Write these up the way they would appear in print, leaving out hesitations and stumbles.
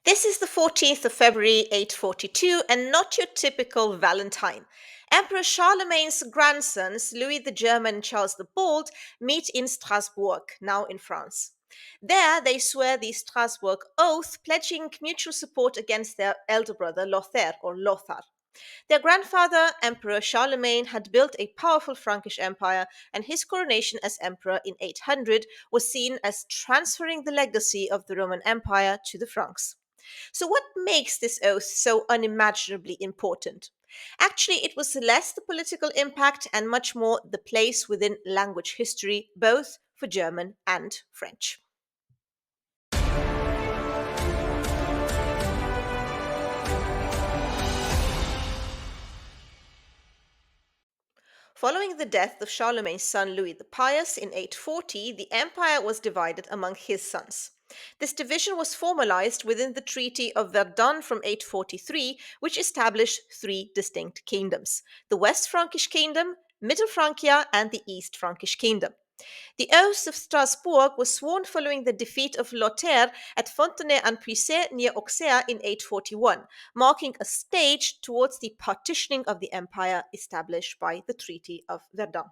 This is the 14th of February 842 and not your typical Valentine. Emperor Charlemagne's grandsons, Louis the German and Charles the Bold, meet in Strasbourg, now in France. There, they swear the Strasbourg Oath, pledging mutual support against their elder brother Lothair or Lothar. Their grandfather, Emperor Charlemagne, had built a powerful Frankish empire, and his coronation as emperor in 800 was seen as transferring the legacy of the Roman Empire to the Franks. So, what makes this oath so unimaginably important? Actually, it was less the political impact and much more the place within language history, both for German and French. Following the death of Charlemagne's son Louis the Pious in 840, the empire was divided among his sons. This division was formalized within the Treaty of Verdun from 843, which established three distinct kingdoms: the West Frankish Kingdom, Middle Frankia, and the East Frankish Kingdom. The Oath of Strasbourg was sworn following the defeat of Lothair at Fontenay-en-Puisay near Auxerre in 841, marking a stage towards the partitioning of the empire established by the Treaty of Verdun.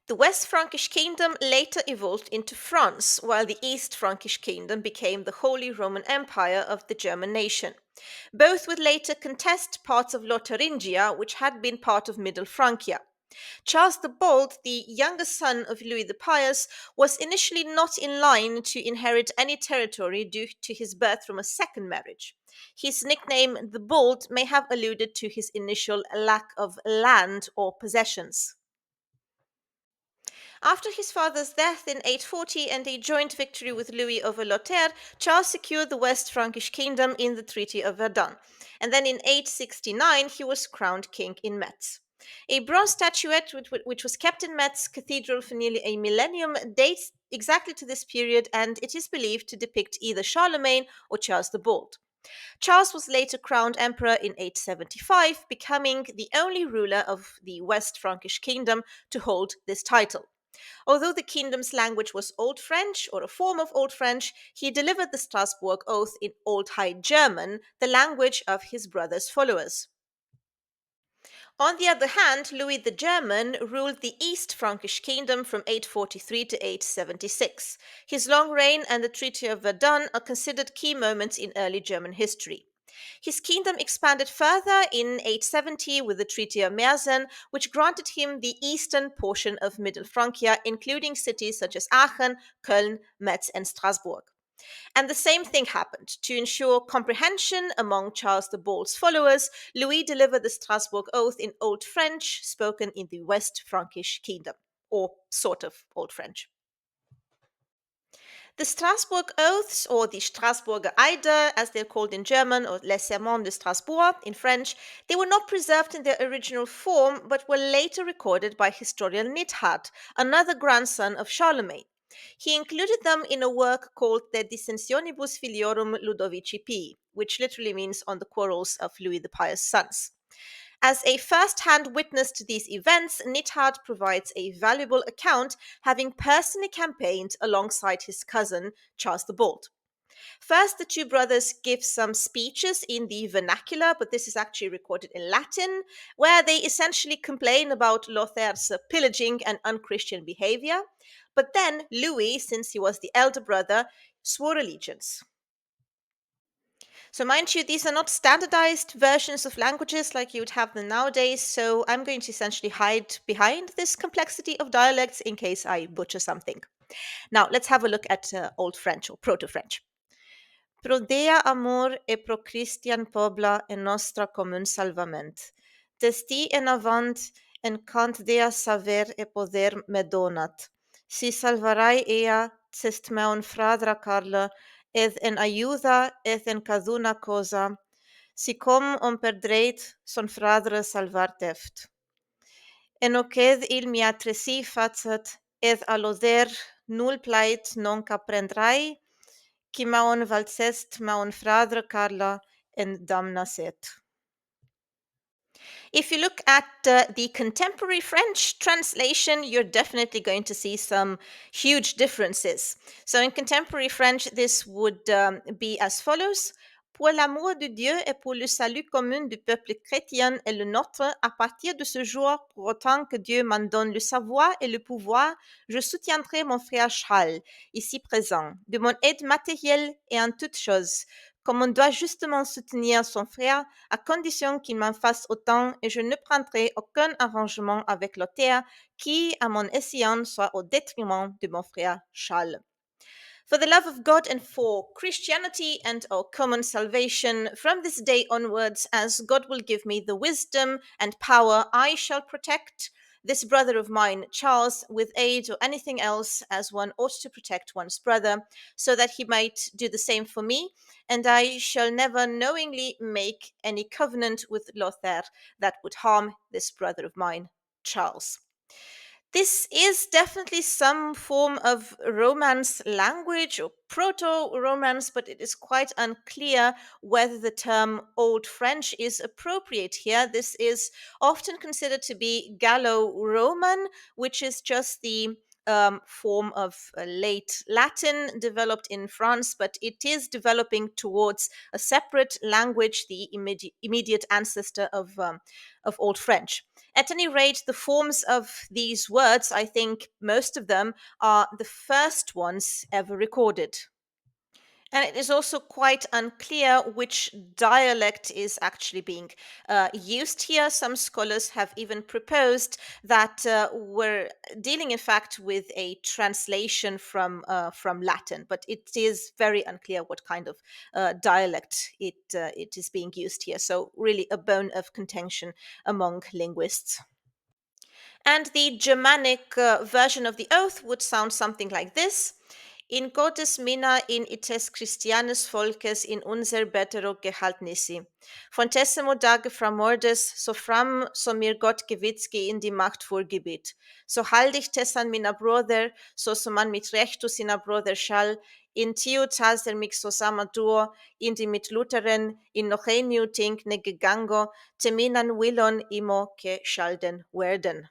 The West Frankish Kingdom later evolved into France, while the East Frankish Kingdom became the Holy Roman Empire of the German nation. Both would later contest parts of Lotharingia, which had been part of Middle Francia. Charles the Bold, the youngest son of Louis the Pious, was initially not in line to inherit any territory due to his birth from a second marriage. His nickname, the Bold, may have alluded to his initial lack of land or possessions. After his father's death in 840 and a joint victory with Louis over Lothair, Charles secured the West Frankish kingdom in the Treaty of Verdun. And then in 869, he was crowned king in Metz. A bronze statuette, which was kept in Metz Cathedral for nearly a millennium, dates exactly to this period, and it is believed to depict either Charlemagne or Charles the Bold. Charles was later crowned emperor in 875, becoming the only ruler of the West Frankish kingdom to hold this title. Although the kingdom's language was Old French or a form of Old French, he delivered the Strasbourg Oath in Old High German, the language of his brother's followers. On the other hand, Louis the German ruled the East Frankish kingdom from 843 to 876. His long reign and the Treaty of Verdun are considered key moments in early German history. His kingdom expanded further in 870 with the Treaty of Mersen, which granted him the eastern portion of Middle Francia, including cities such as Aachen, Cologne, Metz, and Strasbourg. And the same thing happened. To ensure comprehension among Charles the Bold's followers, Louis delivered the Strasbourg Oath in Old French, spoken in the West Frankish kingdom, or sort of Old French. The Strasbourg Oaths, or the Strasburger Eide, as they're called in German, or Les Sermons de Strasbourg in French, they were not preserved in their original form, but were later recorded by historian Nithard, another grandson of Charlemagne. He included them in a work called De Dissensionibus Filiorum Ludovici Pii, which literally means on the quarrels of Louis the Pious' sons. As a first hand witness to these events, Nithard provides a valuable account, having personally campaigned alongside his cousin, Charles the Bold. First, the two brothers give some speeches in the vernacular, but this is actually recorded in Latin, where they essentially complain about Lothair's pillaging and unchristian behavior. But then Louis, since he was the elder brother, swore allegiance. So, mind you, these are not standardized versions of languages like you would have them nowadays. So, I'm going to essentially hide behind this complexity of dialects in case I butcher something. Now, let's have a look at Old French or Proto-French. Pro Dea amor e pro Christian pobla en nostra commun salvament. Testi en avant en cant Dea saver e poder me donat. Si salvarai ea, cest meon fradra Carla, ed en ayuda ed en caduna cosa, si com on perdreit son fradre salvar teft. En oced il mia tresi facet, ed aloder nul plait non caprendrai, qui maon valsest maon fradre Carla en damnaset. If you look at the contemporary French translation, you're definitely going to see some huge differences. So, in contemporary French, this would be as follows. Pour l'amour de Dieu et pour le salut commun du peuple chrétien et le nôtre, à partir de ce jour, pour autant que Dieu m'en donne le savoir et le pouvoir, je soutiendrai mon frère Charles, ici présent, de mon aide matérielle et en toutes choses, comme on doit justement soutenir son frère, à condition qu'il m'en fasse autant, et je ne prendrai aucun arrangement avec Lothair qui, à mon escient, soit au détriment de mon frère Charles. For the love of God and for Christianity and our common salvation, from this day onwards, as God will give me the wisdom and power, I shall protect this brother of mine, Charles, with aid or anything else, as one ought to protect one's brother, so that he might do the same for me, and I shall never knowingly make any covenant with Lothair that would harm this brother of mine, Charles. This is definitely some form of Romance language or Proto Romance, but it is quite unclear whether the term Old French is appropriate here. This is often considered to be Gallo Roman, which is just the form of late Latin developed in France, but it is developing towards a separate language, the immediate ancestor of Old French. At any rate, the forms of these words, I think most of them are the first ones ever recorded. And it is also quite unclear which dialect is actually being used here. Some scholars have even proposed that we're dealing, in fact, with a translation from Latin, but it is very unclear what kind of dialect it is being used here. So, really, a bone of contention among linguists. And the Germanic version of the oath would sound something like this. In Gottes Minna in ites Christianes Volkes in unser betero gehaltnisi. Von tessimo Dage framordes, so fram so mir Gott gewitzki in die Macht vorgebet. So halt ich tessan mina brother, so man mit rechtus in a brother shall, in tiu taser mix so sama duo, in die mit Lutheren, in nocheniu tink ne gegango, teminan willon imo ke schalden werden.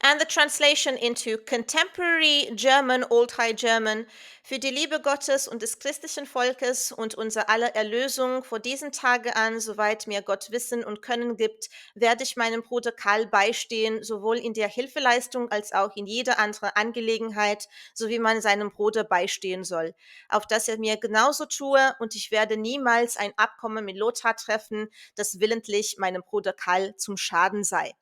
And the translation into contemporary German, Old High German, für die Liebe Gottes und des christlichen Volkes und unser aller Erlösung vor diesen Tage an, soweit mir Gott Wissen und Können gibt, werde ich meinem Bruder Karl beistehen, sowohl in der Hilfeleistung als auch in jeder anderen Angelegenheit, so wie man seinem Bruder beistehen soll, auf dass er mir genauso tue, und ich werde niemals ein Abkommen mit Lothar treffen, das willentlich meinem Bruder Karl zum Schaden sei.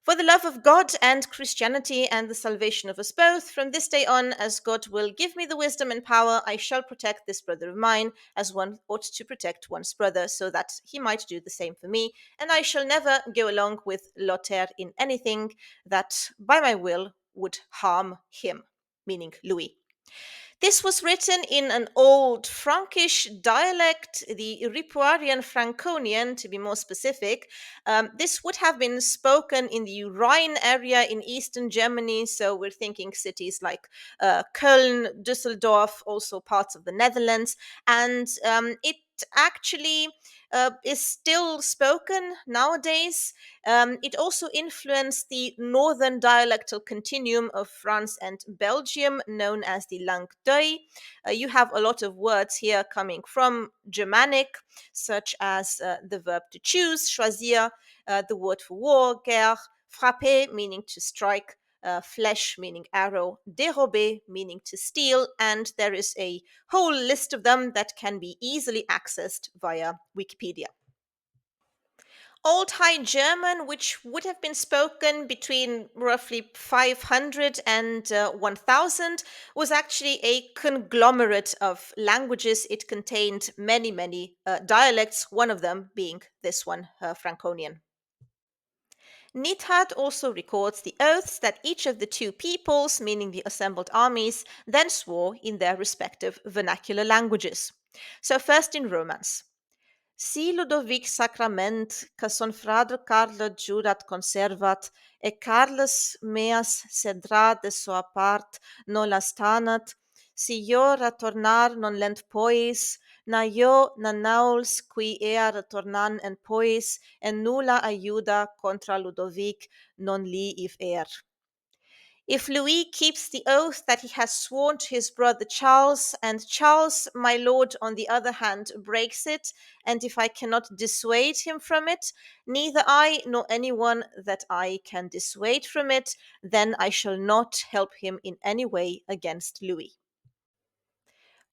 For the love of God and Christianity and the salvation of us both, from this day on, as God will give me the wisdom and power, I shall protect this brother of mine, as one ought to protect one's brother, so that he might do the same for me, and I shall never go along with Lothair in anything that, by my will, would harm him, meaning Louis. This was written in an old Frankish dialect, the Ripuarian Franconian, to be more specific. This would have been spoken in the Rhine area in eastern Germany, so we're thinking cities like Cologne, Düsseldorf, also parts of the Netherlands, and it actually is still spoken nowadays. It also influenced the northern dialectal continuum of France and Belgium, known as the Langue d'Oil. You have a lot of words here coming from Germanic, such as the verb to choose, choisir, the word for war, guerre, frapper, meaning to strike, flèche, meaning arrow, dérober, meaning to steal, and there is a whole list of them that can be easily accessed via Wikipedia. Old High German, which would have been spoken between roughly 500 and 1000, was actually a conglomerate of languages. It contained many, many dialects, one of them being this one, Franconian. Nithard also records the oaths that each of the two peoples, meaning the assembled armies, then swore in their respective vernacular languages. So, first in Romance. Si Ludovic sacrament, ca son frado Carlo jurat conservat, e Carlos meas cedra de sua part non la stanat, si ora tornar non lent pois, na io na nauls qui ear tornan en puis, en nulla aiuda contra Ludovic non li if er. If Louis keeps the oath that he has sworn to his brother Charles, and Charles, my lord, on the other hand, breaks it, and if I cannot dissuade him from it, neither I nor anyone that I can dissuade from it, then I shall not help him in any way against Louis.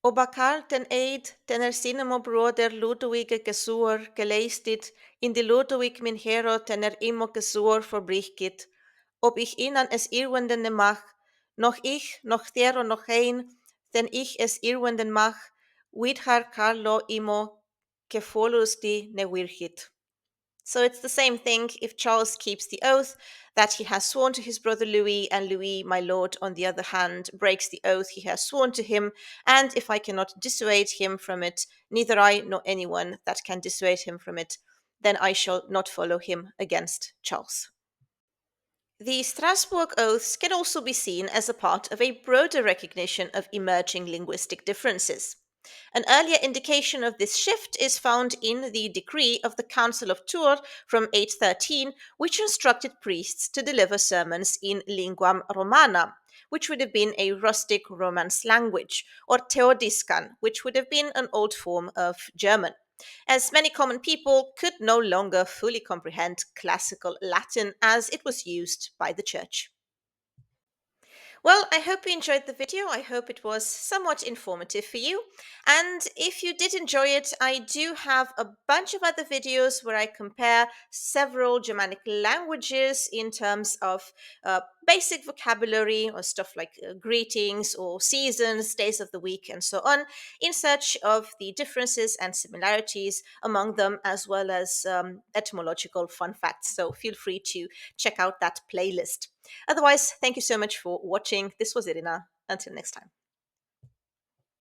Obacar ten eid, tener sinemo broder Ludwig gesur geleistet, in die Ludwig min hero tener imo gesur verbrichtet, ob ich ihnen es irwenden mach, noch ich, noch der und noch ein, denn ich es irwenden mach, widhar Carlo imo gefolusti ne virgit. So it's the same thing if Charles keeps the oath that he has sworn to his brother Louis, and Louis, my lord, on the other hand, breaks the oath he has sworn to him, and if I cannot dissuade him from it, neither I nor anyone that can dissuade him from it, then I shall not follow him against Charles. The Strasbourg Oaths can also be seen as a part of a broader recognition of emerging linguistic differences. An earlier indication of this shift is found in the decree of the Council of Tours from 813, which instructed priests to deliver sermons in linguam romana, which would have been a rustic Romance language, or Theodiscan, which would have been an old form of German, as many common people could no longer fully comprehend classical Latin as it was used by the Church. Well, I hope you enjoyed the video. I hope it was somewhat informative for you. And if you did enjoy it, I do have a bunch of other videos where I compare several Germanic languages in terms of basic vocabulary or stuff like greetings or seasons, days of the week, and so on, in search of the differences and similarities among them, as well as etymological fun facts. So feel free to check out that playlist. Otherwise, thank you so much for watching. This was Irina. Until next time.